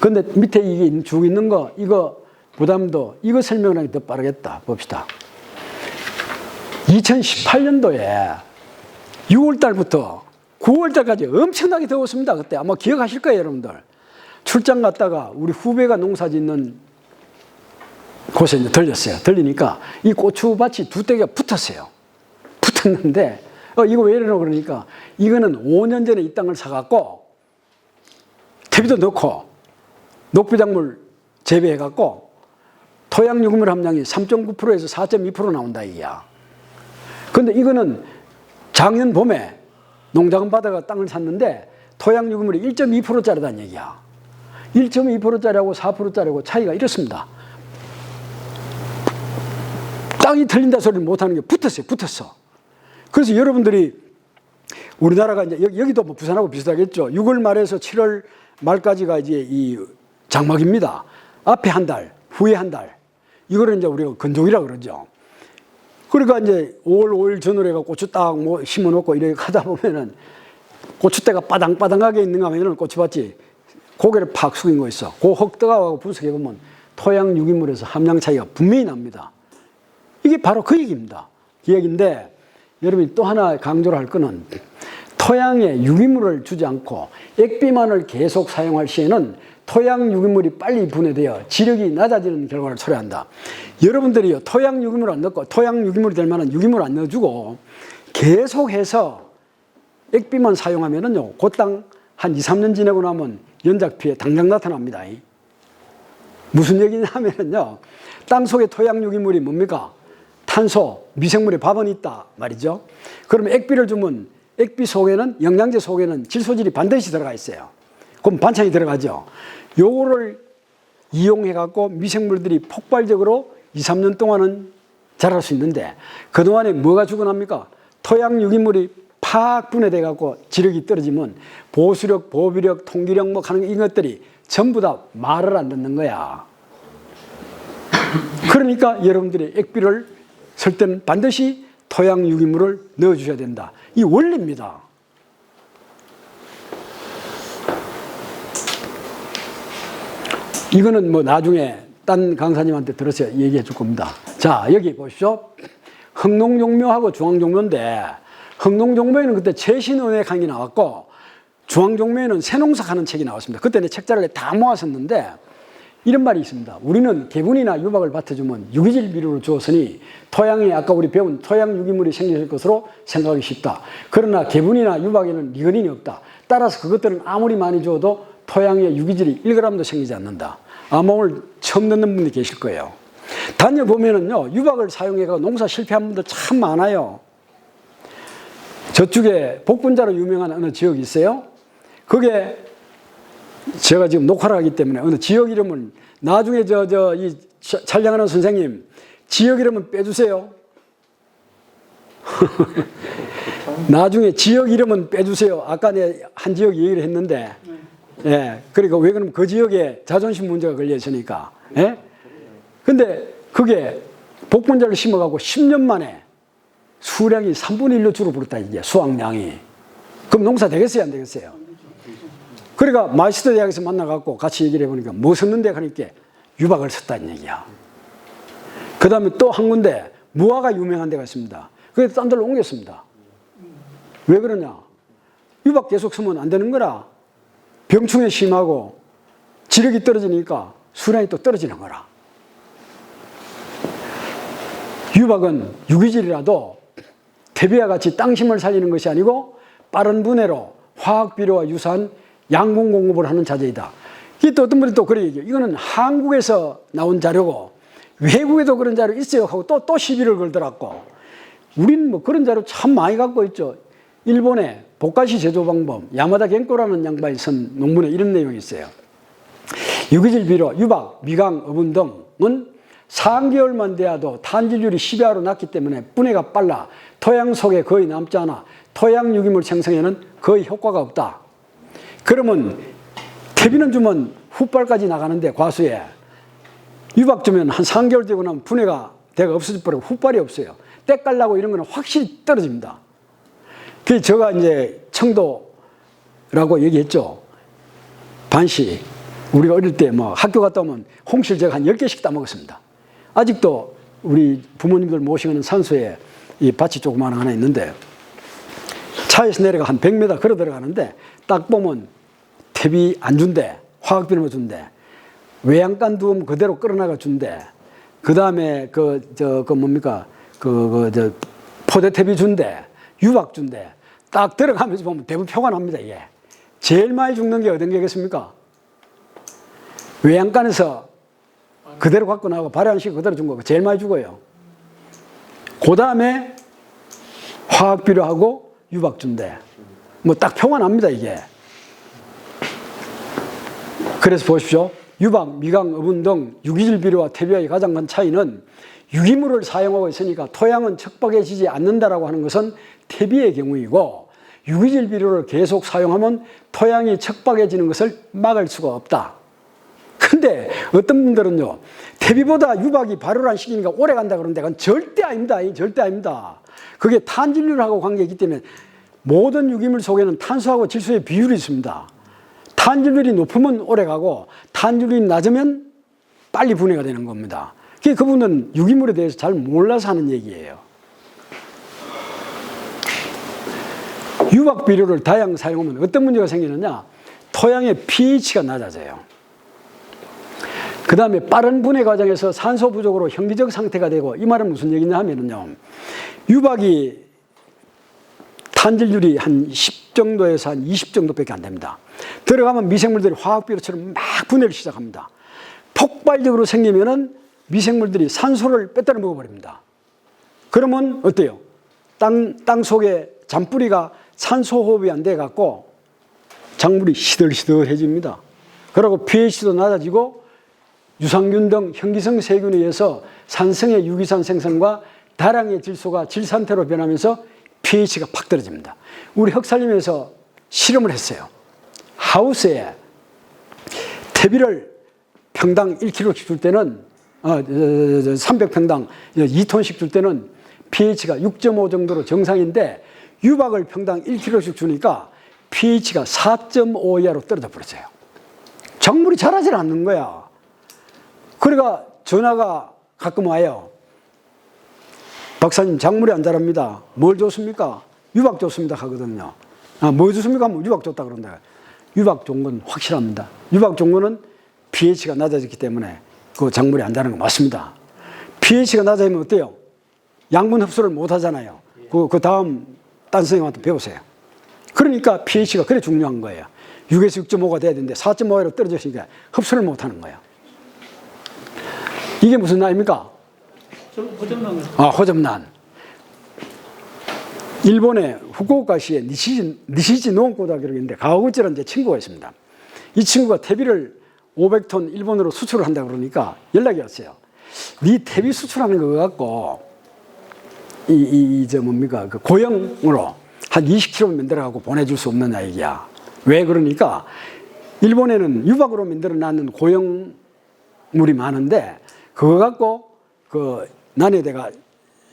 그런데 밑에 이게 쭉 있는 거 이거 부담도 이거 설명을 하기 더 빠르겠다. 봅시다. 2018년도에 6월달부터 9월달까지 엄청나게 더웠습니다. 그때 아마 기억하실 거예요 여러분들. 출장 갔다가 우리 후배가 농사 짓는 곳에 이제 들렸어요. 들리니까 이 고추밭이 두 떼기가 붙었어요. 붙었는데 이거 왜 이러노 그러니까 이거는 5년 전에 이 땅을 사갖고 퇴비도 넣고 녹비작물 재배해갖고 토양 유기물 함량이 3.9%에서 4.2% 나온다 이게야. 그런데 이거는 작년 봄에 농자금 받아가 땅을 샀는데 토양 유기물이 1.2%짜리다는 얘기야. 1.2%짜리하고 4%짜리하고 차이가 이렇습니다. 땅이 틀린다 소리를 못하는 게 붙었어. 그래서 여러분들이 우리나라가 이제 여기도 뭐 부산하고 비슷하겠죠. 6월 말에서 7월 말까지가 이제 이 장막입니다. 앞에 한 달, 후에 한 달. 이거를 이제 우리가 건조기라 그러죠. 그러니까 이제 5월 5일 전후로 해가 고추 딱 뭐 심어놓고 이렇게 하다 보면은 고추대가 빠당빠당하게 있는가 하면은 고추밭이 고개를 팍 숙인 거 있어. 그 흙뜨가하고 분석해보면 토양 유기물에서 함량 차이가 분명히 납니다. 이게 바로 그 얘기입니다. 그 얘기인데 여러분이 또 하나 강조를 할 거는 토양에 유기물을 주지 않고 액비만을 계속 사용할 시에는 토양 유기물이 빨리 분해되어 지력이 낮아지는 결과를 초래한다. 여러분들이요 토양 유기물 안 넣고 토양 유기물이 될 만한 유기물 안 넣어주고 계속해서 액비만 사용하면은요 그 땅 한 2, 3년 지나고 나면 연작 피해 당장 나타납니다. 무슨 얘기냐 하면은요 땅 속에 토양 유기물이 뭡니까? 탄소, 미생물의 밥은 있다 말이죠. 그러면 액비를 주면 액비 속에는 영양제 속에는 질소질이 반드시 들어가 있어요. 그럼 반찬이 들어가죠. 요거를 이용해 갖고 미생물들이 폭발적으로 2, 3년 동안은 자랄 수 있는데 그동안에 뭐가 죽어납니까? 토양 유기물이 팍 분해돼 갖고 지력이 떨어지면 보수력, 보비력, 통기력 뭐 하는 이것들이 전부 다 말을 안 듣는 거야. 그러니까 여러분들이 액비를 쓸 때는 반드시 토양 유기물을 넣어주셔야 된다. 이 원리입니다. 이거는 뭐 나중에 딴 강사님한테 들어서 얘기해 줄 겁니다. 자, 여기 보십시오. 흑농종묘하고 중앙종묘인데 흑농종묘에는 그때 최신은혜 강의 나왔고 중앙종묘에는 새농사 하는 책이 나왔습니다. 그때 내 책자를 다 모았었는데 이런 말이 있습니다. 우리는 개분이나 유박을 밭해주면 유기질 비료를 주었으니 토양에 아까 우리 배운 토양 유기물이 생길 것으로 생각하기 쉽다. 그러나 개분이나 유박에는 리그닌이 없다. 따라서 그것들은 아무리 많이 주어도 토양에 유기질이 1g도 생기지 않는다. 아마 오늘 처음 듣는 분이 계실 거예요. 다녀보면은요, 유박을 사용해서 농사 실패한 분들 참 많아요. 저쪽에 복분자로 유명한 어느 지역이 있어요. 그게 제가 지금 녹화를 하기 때문에 어느 지역 이름은 나중에 이 촬영하는 선생님 지역 이름은 빼주세요. 나중에 지역 이름은 빼주세요. 아까 내 한 지역 얘기를 했는데, 예. 그러니까 왜 그러면 그 지역에 자존심 문제가 걸려 있으니까, 예. 근데 그게 복분자를 심어가고 10년 만에 수량이 3분의 1로 줄어버렸다, 이게 수확량이. 그럼 농사 되겠어요, 안 되겠어요? 그러니까 마이스터 대학에서 만나갖고 같이 얘기를 해보니까 뭐 썼는데 하니까 유박을 썼다는 얘기야. 그 다음에 또 한 군데 무화과 유명한 데가 있습니다. 그래서 딴 데로 옮겼습니다. 왜 그러냐? 유박 계속 쓰면 안 되는 거라. 병충해 심하고 지력이 떨어지니까 수량이 또 떨어지는 거라. 유박은 유기질이라도 퇴비와 같이 땅심을 살리는 것이 아니고 빠른 분해로 화학비료와 유사한 양분 공급을 하는 자재이다. 이게 또 어떤 분이 또 그래 얘기해요. 이거는 한국에서 나온 자료고 외국에도 그런 자료 있어요 하고 또 시비를 걸더라고. 우리는 뭐 그런 자료 참 많이 갖고 있죠. 일본의 보카시 제조 방법, 야마다 겐코라는 양반이 쓴 논문에 이런 내용이 있어요. 유기질 비료, 유박, 미강, 어분 등은 3개월만 돼도 탄질률이 10이하로 낮기 때문에 분해가 빨라 토양 속에 거의 남지 않아 토양 유기물 생성에는 거의 효과가 없다. 그러면 퇴비는 주면 훗발까지 나가는데 과수에 유박 주면 한 3개월 되고 나면 분해가 대가 없어져 버리고 훗발이 없어요. 때 깔라고 이런 거는 확실히 떨어집니다. 그래서 제가 이제 청도라고 얘기했죠. 반시. 우리가 어릴 때 뭐 학교 갔다 오면 홍실 제가 한 10개씩 따먹었습니다. 아직도 우리 부모님들 모시는 산소에 이 밭이 조그마한 하나 있는데 차에서 내려가 한 100m 걸어 들어가는데 딱 보면 퇴비 안 준대. 화학비료만 준대. 외양간 두면 그대로 끌어나가 준대. 그 다음에 포대퇴비 준대. 유박 준대. 딱 들어가면서 보면 대부분 표가 납니다, 이게. 제일 많이 죽는 게 어떤 게겠습니까? 외양간에서 그대로 갖고 나가고 발효 안 시키고 그대로 준 거고 제일 많이 죽어요. 그 다음에 화학비료하고 유박 준대. 뭐 딱 표가 납니다, 이게. 그래서 보십시오. 유박, 미강, 어분 등 유기질 비료와 퇴비와의 가장 큰 차이는 유기물을 사용하고 있으니까 토양은 척박해지지 않는다라고 하는 것은 퇴비의 경우이고 유기질 비료를 계속 사용하면 토양이 척박해지는 것을 막을 수가 없다. 근데 어떤 분들은요, 퇴비보다 유박이 발효를 안 시키니까 오래 간다 그러는데 그건 절대 아닙니다. 절대 아닙니다. 그게 탄질률하고 관계있기 때문에 모든 유기물 속에는 탄소하고 질소의 비율이 있습니다. 탄질률이 높으면 오래 가고 탄질률이 낮으면 빨리 분해가 되는 겁니다. 그분은 유기물에 대해서 잘 몰라서 하는 얘기예요. 유박 비료를 다량 사용하면 어떤 문제가 생기느냐? 토양의 pH가 낮아져요. 그 다음에 빠른 분해 과정에서 산소 부족으로 현기적 상태가 되고, 이 말은 무슨 얘기냐 하면요, 유박이 탄질률이 한 10 정도에서 한 20 정도밖에 안 됩니다. 들어가면 미생물들이 화학비료처럼 막 분해를 시작합니다. 폭발적으로 생기면은 미생물들이 산소를 빼뜨려 먹어버립니다. 그러면 어때요? 땅 속에 잔뿌리가 산소 호흡이 안 돼갖고 작물이 시들시들해집니다. 그리고 pH도 낮아지고 유산균 등 현기성 세균에 의해서 산성의 유기산 생성과 다량의 질소가 질산태로 변하면서 pH가 팍 떨어집니다. 우리 흑살림에서 실험을 했어요. 하우스에 퇴비를 평당 1kg씩 줄 때는 300평당 2톤씩 줄 때는 pH가 6.5 정도로 정상인데 유박을 평당 1kg씩 주니까 pH가 4.5 이하로 떨어져 버렸어요. 작물이 자라질 않는 거야. 그러니까 전화가 가끔 와요. 박사님, 작물이 안 자랍니다. 뭘 줬습니까? 유박 줬습니다 하거든요. 뭐 줬습니까? 하면 유박 줬다 그런다. 유박 좋은 건 확실합니다. 유박 좋은 거는 pH가 낮아졌기 때문에 그 작물이 안 자라는 거 맞습니다. pH가 낮아지면 어때요? 양분 흡수를 못 하잖아요. 그 다음 딴 선생님한테 배우세요. 그러니까 pH가 그래 중요한 거예요. 6에서 6.5가 돼야 되는데 4.5로 떨어졌으니까 흡수를 못 하는 거예요. 이게 무슨 나입니까?
호접난 거.
호접난. 일본의 후쿠오카시에 니시지 노원고등학교라고 있는데 가와구치라는 제 친구가 있습니다. 이 친구가 퇴비를 500톤 일본으로 수출을 한다고 그러니까 연락이 왔어요. 네 퇴비 수출하는 거 갖고 그 고형으로 한 20kg 만들어갖고 보내줄 수 없느냐 얘기야. 왜 그러니까 일본에는 유박으로 만들어 놨는 고형물이 많은데 그거 갖고 나네 내가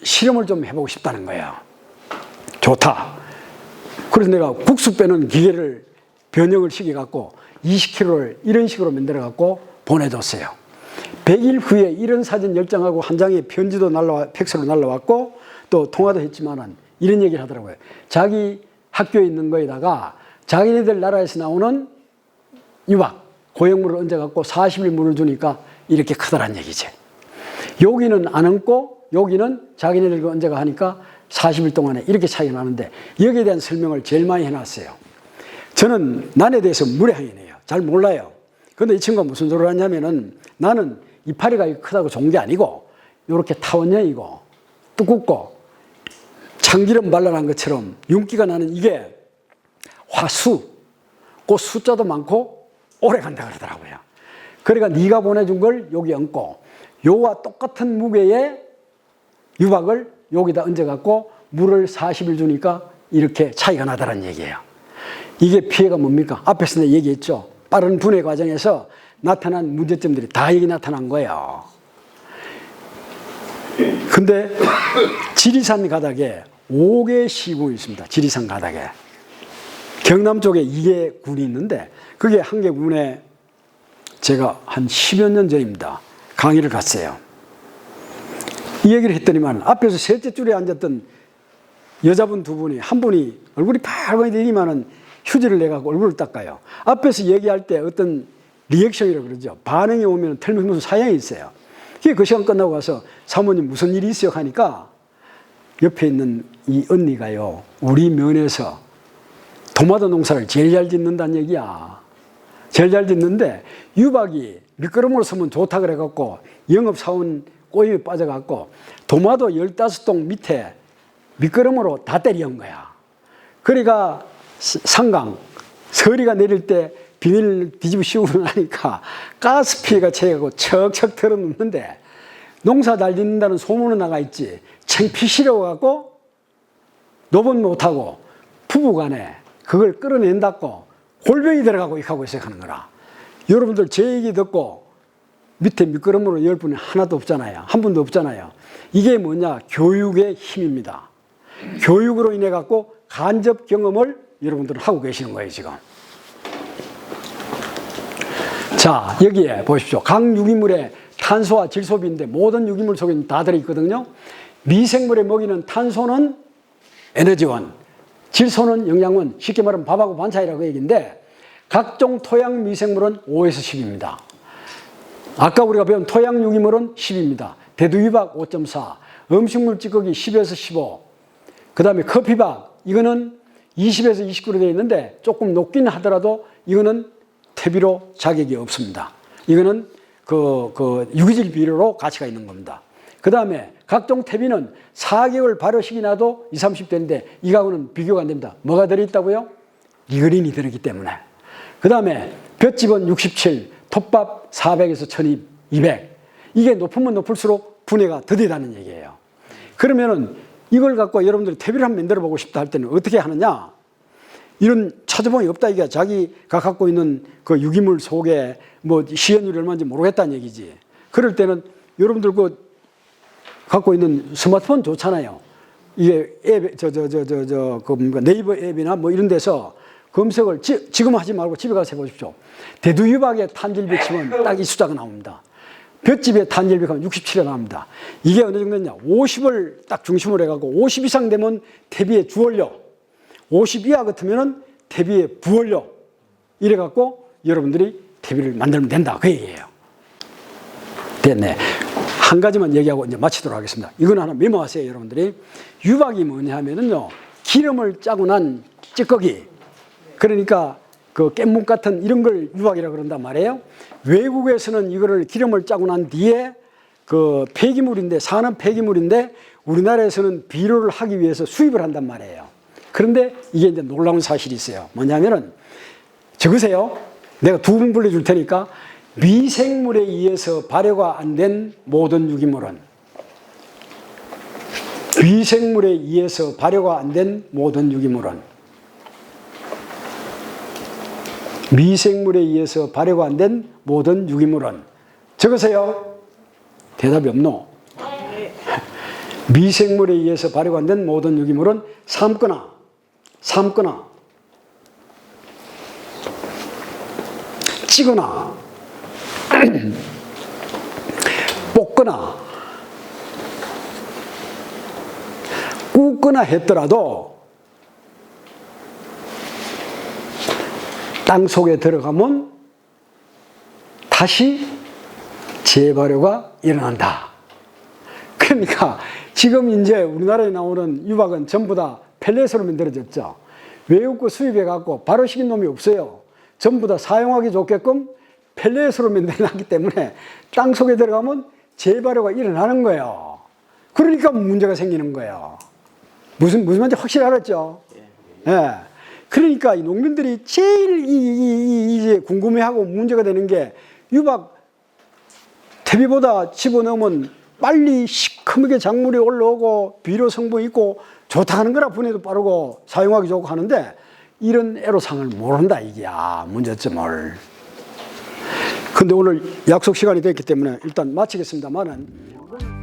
실험을 좀 해보고 싶다는 거예요. 좋다. 그래서 내가 국수 빼는 기계를 변형을 시켜갖고 20kg를 이런 식으로 만들어갖고 보내줬어요. 100일 후에 이런 사진 10장하고 한 장에 편지도 팩스로 날라왔고 또 통화도 했지만은 이런 얘기를 하더라고요. 자기 학교에 있는 거에다가 자기네들 나라에서 나오는 유박, 고형물을 얹어갖고 40일 물을 주니까 이렇게 크더란 얘기지. 여기는 안 얹고 여기는 자기네들 거 얹어가 하니까 40일 동안에 이렇게 차이가 나는데 여기에 대한 설명을 제일 많이 해놨어요. 저는 난에 대해서 무례하이네요. 잘 몰라요. 근데 이 친구가 무슨 소리를 하냐면은 나는 이파리가 크다고 좋은 게 아니고 이렇게 타원형이고 두껍고 참기름 발라난 것처럼 윤기가 나는 이게 화수, 그 숫자도 많고 오래 간다 그러더라고요. 그러니까 네가 보내준 걸 여기 얹고 요와 똑같은 무게의 유박을 여기다 얹어갖고 물을 40일 주니까 이렇게 차이가 나다는 얘기예요. 이게 피해가 뭡니까? 앞에서 내가 얘기했죠. 빠른 분해 과정에서 나타난 문제점들이 다 여기 나타난 거예요. 근데 지리산 가닥에 5개 시군이 있습니다. 지리산 가닥에. 경남 쪽에 2개 군이 있는데 그게 한 개 군에 제가 한 10여 년 전입니다. 강의를 갔어요. 이 얘기를 했더니만 앞에서 셋째 줄에 앉았던 여자분 두 분이 한 분이 얼굴이 빨간이 되기만은 휴지를 내갖고 얼굴을 닦아요. 앞에서 얘기할 때 어떤 리액션이라고 그러죠. 반응이 오면 틀림없는 사양이 있어요. 그 시간 끝나고 가서 사모님 무슨 일이 있어요 하니까 옆에 있는 이 언니가요. 우리 면에서 토마토 농사를 제일 잘 짓는다는 얘기야. 제일 잘 짓는데 유박이 미끄럼으로 서면 좋다 그래갖고 영업사원 꼬임에 빠져갖고 토마토 15동 밑에 미끄럼으로 다 때려온 거야. 그러니까 상강, 서리가 내릴 때 비닐 뒤집어 씌우고 나니까 가스 피해가 채가고 척척 털어놓는데 농사 잘 짓는다는 소문은 나가 있지. 창피시려갖고 노번 못하고 부부간에 그걸 끌어낸다고 골병이 들어가고 이렇게 하고 있어야 하는 거라. 여러분들 제 얘기 듣고 밑에 미끄럼으로 10분이 하나도 없잖아요. 한 분도 없잖아요. 이게 뭐냐? 교육의 힘입니다. 교육으로 인해 갖고 간접 경험을 여러분들은 하고 계시는 거예요, 지금. 자, 여기에 보십시오. 각 유기물에 탄소와 질소비인데 모든 유기물 속에는 다 들어있거든요. 미생물에 먹이는 탄소는 에너지원, 질소는 영양원, 쉽게 말하면 밥하고 반찬이라고 얘기인데 각종 토양 미생물은 5에서 10입니다. 아까 우리가 배운 토양 유기물은 10입니다. 대두유박 5.4, 음식물 찌꺼기 10에서 15, 그 다음에 커피박, 이거는 20에서 29로 되어 있는데 조금 높긴 하더라도 이거는 퇴비로 자격이 없습니다. 이거는 유기질 비료로 가치가 있는 겁니다. 그 다음에 각종 퇴비는 4개월 발효식이 나도 20, 30대인데 이거하고는 비교가 안 됩니다. 뭐가 들어있다고요? 리그린이 들어있기 때문에. 그 다음에 볏짚은 67, 톱밥 400에서 1200. 이게 높으면 높을수록 분해가 더디다는 얘기예요. 그러면은 이걸 갖고 여러분들이 퇴비를 한번 만들어 보고 싶다 할 때는 어떻게 하느냐? 이런 찾아보니 없다 이게 자기가 갖고 있는 그 유기물 속에 뭐 시연율이 얼마인지 모르겠다는 얘기지. 그럴 때는 여러분들 갖고 있는 스마트폰 좋잖아요. 이게 앱, 네이버 앱이나 뭐 이런 데서 검색을 지금 하지 말고 집에 가서 해보십시오. 대두유박의 탄질비 치면 딱 이 숫자가 나옵니다. 볏짚의 탄질비가 67에 나옵니다. 이게 어느 정도냐? 50을 딱 중심으로 해갖고 50 이상 되면 퇴비의 주원료, 50 이하 같으면은 퇴비의 부원료. 이래갖고 여러분들이 TV를 만들면 된다. 그 얘기예요. 됐네. 한 가지만 얘기하고 이제 마치도록 하겠습니다. 이건 하나 메모하세요, 여러분들이. 유박이 뭐냐 하면은요, 기름을 짜고 난 찌꺼기. 그러니까 그 깻묵 같은 이런 걸 유박이라고 그런단 말이에요. 외국에서는 이거를 기름을 짜고 난 뒤에 그 폐기물인데, 산업 폐기물인데 우리나라에서는 비료를 하기 위해서 수입을 한단 말이에요. 그런데 이게 이제 놀라운 사실이 있어요. 뭐냐면은, 적으세요. 내가 두 분 불러줄 테니까, 미생물에 의해서 발효가 안 된 모든 유기물은, 미생물에 의해서 발효가 안 된 모든 유기물은, 미생물에 의해서 발효가 안 된 모든 유기물은, 적으세요. 대답이 없노? 미생물에 의해서 발효가 안 된 모든 유기물은 삶거나, 찌거나, 볶거나, 굽거나 했더라도 땅 속에 들어가면 다시 재발효가 일어난다. 그러니까 지금 이제 우리나라에 나오는 유박은 전부 다 펠렛으로 만들어졌죠. 외국 거 수입해갖고 발효시킨 놈이 없어요. 전부 다 사용하기 좋게끔 펠렛으로 만들어놨기 때문에 땅 속에 들어가면 재발효가 일어나는 거예요. 그러니까 문제가 생기는 거예요. 무슨 말인지 확실히 알았죠? 예. 그러니까 이 농민들이 제일 이제 궁금해하고 문제가 되는 게, 유박 퇴비보다 집어넣으면 빨리 시커멓게 작물이 올라오고 비료 성분이 있고 좋다 하는 거라, 분해도 빠르고 사용하기 좋고 하는데, 이런 애로사항을 모른다, 이게. 문제점을. 근데 오늘 약속 시간이 됐기 때문에 일단 마치겠습니다만은.